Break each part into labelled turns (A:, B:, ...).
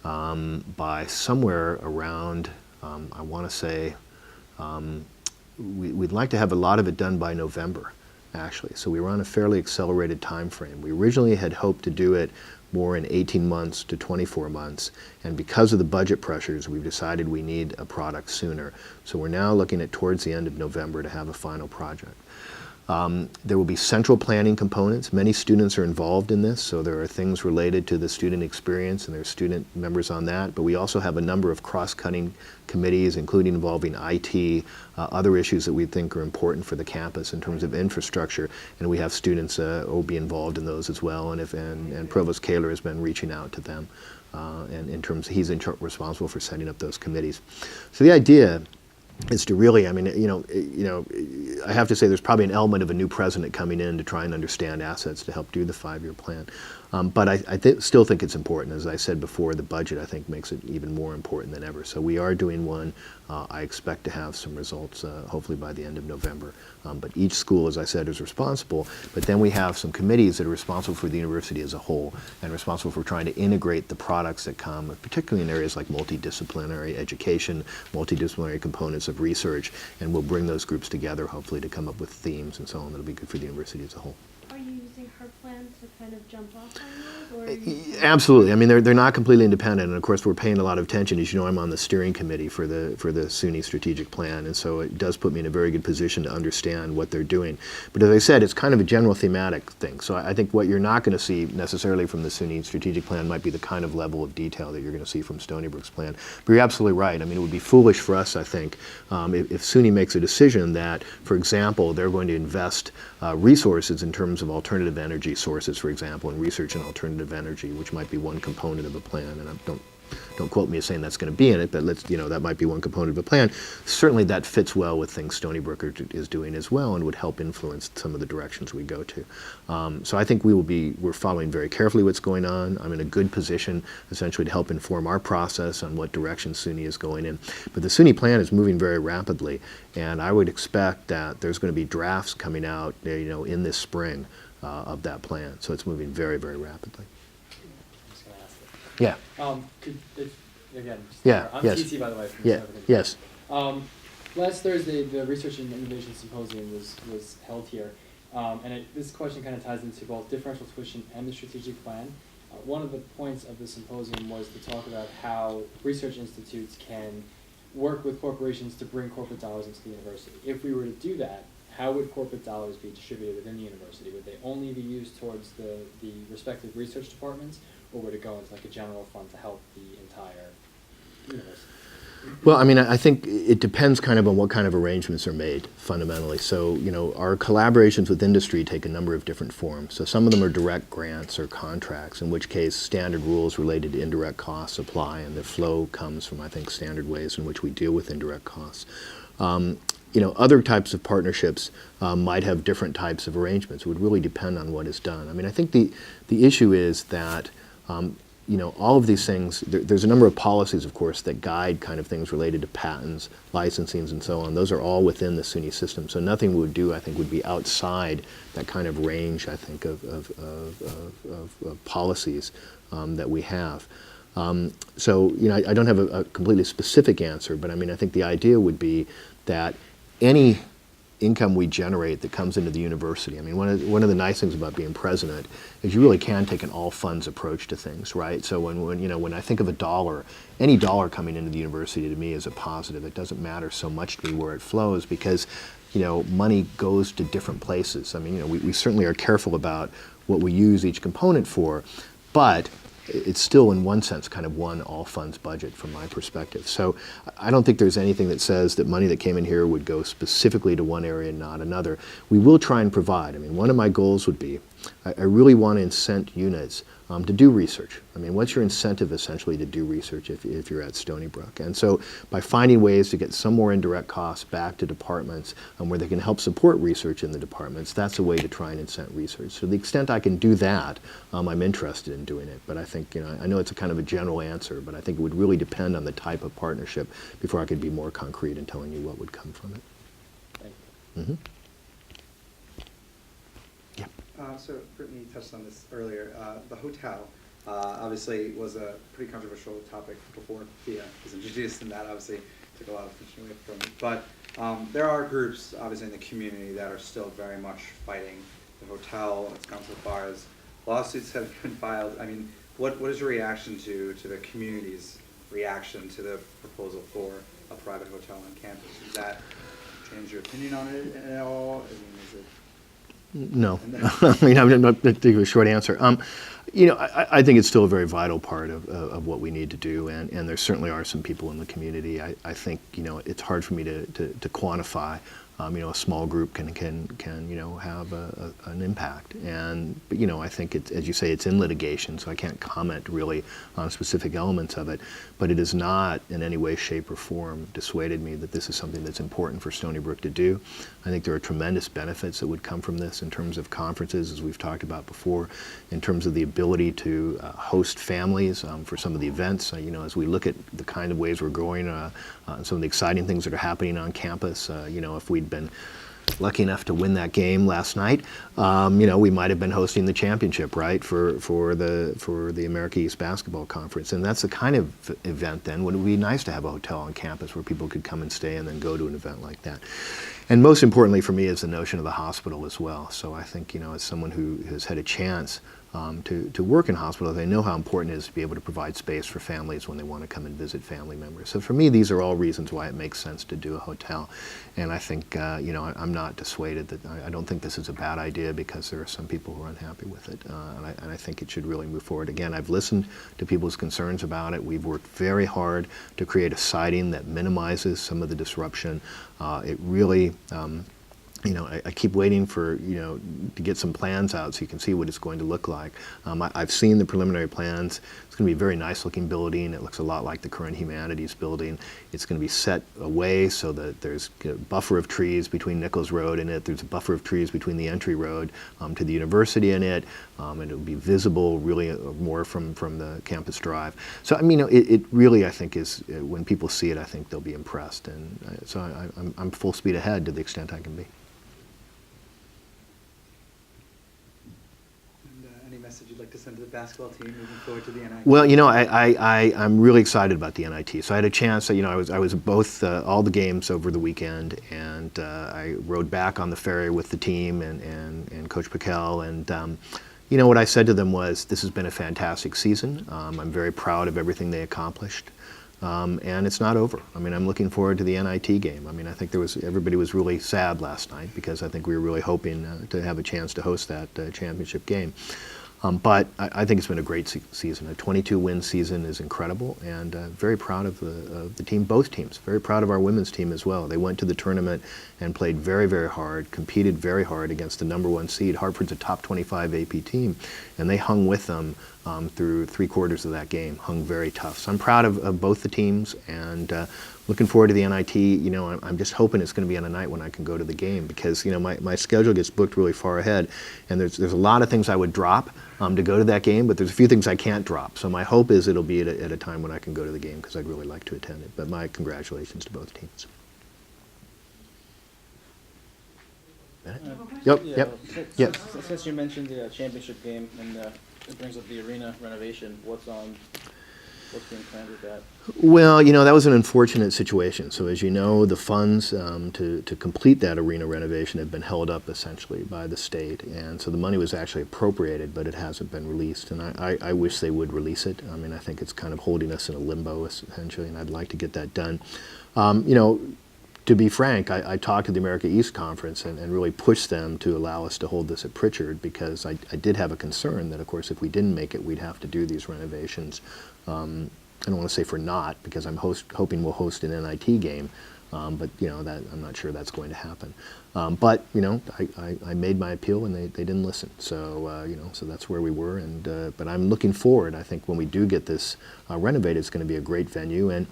A: done by somewhere around, I want to say, we'd like to have a lot of it done by November, actually. So we were on a fairly accelerated time frame. We originally had hoped to do it more in 18 months to 24 months. And because of the budget pressures, we've decided we need a product sooner. So we're now looking at towards the end of November to have a final project. There will be central planning components. Many students are involved in this, so there are things related to the student experience, and there are student members on that. But we also have a number of cross-cutting committees, including involving IT, other issues that we think are important for the campus in terms of infrastructure, and we have students who will be involved in those as well. And Provost Kaler has been reaching out to them, and in terms he's responsible for setting up those committees. So the idea is to really, I mean, I have to say there's probably an element of a new president coming in to try and understand assets to help do the 5-year plan. But I still think it's important. As I said before, the budget, I think, makes it even more important than ever. So we are doing one. I expect to have some results hopefully by the end of November. But each school, as I said, is responsible. But then we have some committees that are responsible for the university as a whole and responsible for trying to integrate the products that come, particularly in areas like multidisciplinary education, multidisciplinary components of research, and we'll bring those groups together hopefully to come up with themes and so on that'll be good for the university as a whole.
B: Are you using her plan to kind of jump off on those? Or
A: Absolutely. I mean, they're not completely independent, and of course we're paying a lot of attention. As you know, I'm on the steering committee for the SUNY strategic plan, and so it does put me in a very good position to understand what they're doing. But as I said, it's kind of a general thematic thing. So I think what you're not going to see necessarily from the SUNY strategic plan might be the kind of level of detail that you're going to see from Stony Brook's plan. But you're absolutely right. I mean, it would be foolish for us, I think, if SUNY makes a decision that, for example, they're going to invest resources in terms of alternative energy sources, for example, and research in alternative energy, which might be one component of a plan. And don't quote me as saying that's going to be in it, but that might be one component of a plan. Certainly that fits well with things Stony Brook is doing as well and would help influence some of the directions we go to. So I think we're following very carefully what's going on. I'm in a good position essentially to help inform our process on what direction SUNY is going in. But the SUNY plan is moving very rapidly, and I would expect that there's going to be drafts coming out in this spring of that plan. So it's moving very, very rapidly. Yeah.
C: Again, I'm
A: yes.
C: TC, by the way. From
A: Yeah. Yes.
C: Last Thursday, the Research and Innovation Symposium was held here, and this question kind of ties into both differential tuition and the strategic plan. One of the points of the symposium was to talk about how research institutes can work with corporations to bring corporate dollars into the university. If we were to do that, how would corporate dollars be distributed within the university? Would they only be used towards the respective research departments, or would it go into like a general fund to help the entire university?
A: Well, I mean, I think it depends kind of on what kind of arrangements are made, fundamentally. So, our collaborations with industry take a number of different forms. So some of them are direct grants or contracts, in which case standard rules related to indirect costs apply, and the flow comes from, I think, standard ways in which we deal with indirect costs. Other types of partnerships might have different types of arrangements. It would really depend on what is done. I mean, I think the issue is that all of these things, there's a number of policies, of course, that guide kind of things related to patents, licensings, and so on. Those are all within the SUNY system. So nothing we would do, I think, would be outside that kind of range, I think, of policies that we have. So, I don't have a completely specific answer, but I mean, I think the idea would be that any income we generate that comes into the university. I mean, one of the nice things about being president is you really can take an all funds approach to things, right? So when I think of a dollar, any dollar coming into the university to me is a positive. It doesn't matter so much to me where it flows because money goes to different places. I mean, we certainly are careful about what we use each component for, but it's still in one sense kind of one all funds budget from my perspective. So I don't think there's anything that says that money that came in here would go specifically to one area and not another. We will try and provide. I mean, one of my goals would be, I really want to incent units to do research. I mean, what's your incentive essentially to do research if you're at Stony Brook? And so by finding ways to get some more indirect costs back to departments where they can help support research in the departments, that's a way to try and incent research. So to the extent I can do that, I'm interested in doing it. But I think, I know it's a kind of a general answer, but I think it would really depend on the type of partnership before I could be more concrete in telling you what would come from it.
C: Thank you.
A: Mm-hmm.
D: So Brittany touched on this earlier. The hotel, Obviously, it was a pretty controversial topic before FIA was introduced, and that obviously took a lot of attention away from it. But there are groups, obviously, in the community that are still very much fighting the hotel. It's gone so far as lawsuits have been filed. I mean, what is your reaction to the community's reaction to the proposal for a private hotel on campus? Does that change your opinion on it at all? I mean, is it?
A: No. I mean, I'm not to give you a short answer. You know, I think it's still a very vital part of what we need to do, and there certainly are some people in the community. I think, you know, it's hard for me to quantify. You know, a small group can you know, have an impact, but you know, I think it's, as you say, it's in litigation, so I can't comment really on specific elements of it. But it has not in any way, shape, or form dissuaded me that this is something that's important for Stony Brook to do. I think there are tremendous benefits that would come from this in terms of conferences, as we've talked about before, in terms of the ability to host families for some of the events. You know, as we look at the kind of ways we're going, some of the exciting things that are happening on campus, you know, if we'd been lucky enough to win that game last night, you know, we might have been hosting the championship, right, for the America East Basketball Conference, and that's the kind of event. Then would it be nice to have a hotel on campus where people could come and stay and then go to an event like that. And most importantly for me is the notion of the hospital as well. So I think, you know, as someone who has had a chance to work in hospitals, I know how important it is to be able to provide space for families when they want to come and visit family members. So for me, these are all reasons why it makes sense to do a hotel. And I think, you know, I'm not dissuaded that I don't think this is a bad idea, because there are some people who are unhappy with it. And I think it should really move forward. Again, I've listened to people's concerns about it. We've worked very hard to create a siding that minimizes some of the disruption. It really, you know, I keep waiting for, you know, to get some plans out so you can see what it's going to look like. I've seen the preliminary plans. It's going to be a very nice looking building. It looks a lot like the current Humanities building. It's going to be set away so that there's a buffer of trees between Nichols Road and it. There's a buffer of trees between the entry road to the university in it. And it'll be visible really more from the campus drive. So, I mean, it really, I think, is, when people see it, I think they'll be impressed. And so I'm full speed ahead to the extent I can be.
D: Any message you'd like to send to the basketball team moving forward to the NIT?
A: Well, you know, I'm really excited about the NIT. So I had a chance. You know, I was at both all the games over the weekend, and I rode back on the ferry with the team and Coach Piquel. And you know, what I said to them was, this has been a fantastic season. I'm very proud of everything they accomplished. And it's not over. I mean, I'm looking forward to the NIT game. I mean, I think everybody was really sad last night, because I think we were really hoping to have a chance to host that championship game. But I think it's been a great season. A 22-win season is incredible, and very proud of the team, both teams. Very proud of our women's team as well. They went to the tournament and played very, very hard, competed very hard against the #1 seed. Hartford's a top 25 AP team, and they hung with them through 3/4 of that game, hung very tough. So I'm proud of both the teams, and looking forward to the NIT. You know, I'm just hoping it's going to be on a night when I can go to the game, because, you know, my schedule gets booked really far ahead, and there's a lot of things I would drop to go to that game, but there's a few things I can't drop. So my hope is it'll be at a time when I can go to the game, because I'd really like to attend it. But my congratulations to both teams. Yep.
E: Yeah,
A: Yep.
E: well,
A: Yep.
E: Since you mentioned the championship game, and it brings up the arena renovation, what's being planned with that?
A: Well, you know, that was an unfortunate situation. So as you know, the funds to complete that arena renovation have been held up essentially by the state. And so the money was actually appropriated, but it hasn't been released. And I wish they would release it. I mean, I think it's kind of holding us in a limbo essentially, and I'd like to get that done. You know, to be frank, I talked to the America East Conference and really pushed them to allow us to hold this at Pritchard, because I did have a concern that, of course, if we didn't make it, we'd have to do these renovations. I don't want to say for naught, because I'm hoping we'll host an NIT game, but you know, that I'm not sure that's going to happen. But you know, I made my appeal, and they didn't listen. So you know, so that's where we were. And but I'm looking forward. I think when we do get this renovated, it's going to be a great venue. And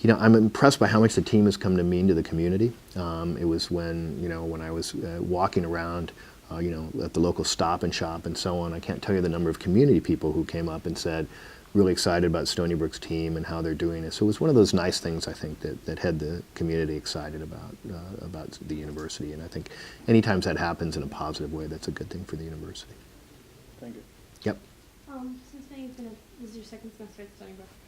A: you know, I'm impressed by how much the team has come to mean to the community. It was when I was walking around, you know, at the local Stop and Shop and so on. I can't tell you the number of community people who came up and said, really excited about Stony Brook's team and how they're doing it. So it was one of those nice things, I think, that had the community excited about the university. And I think anytime that happens in a positive way, that's a good thing for the university.
E: Thank you.
A: Yep.
B: Since now you've been at second semester at Stony Brook.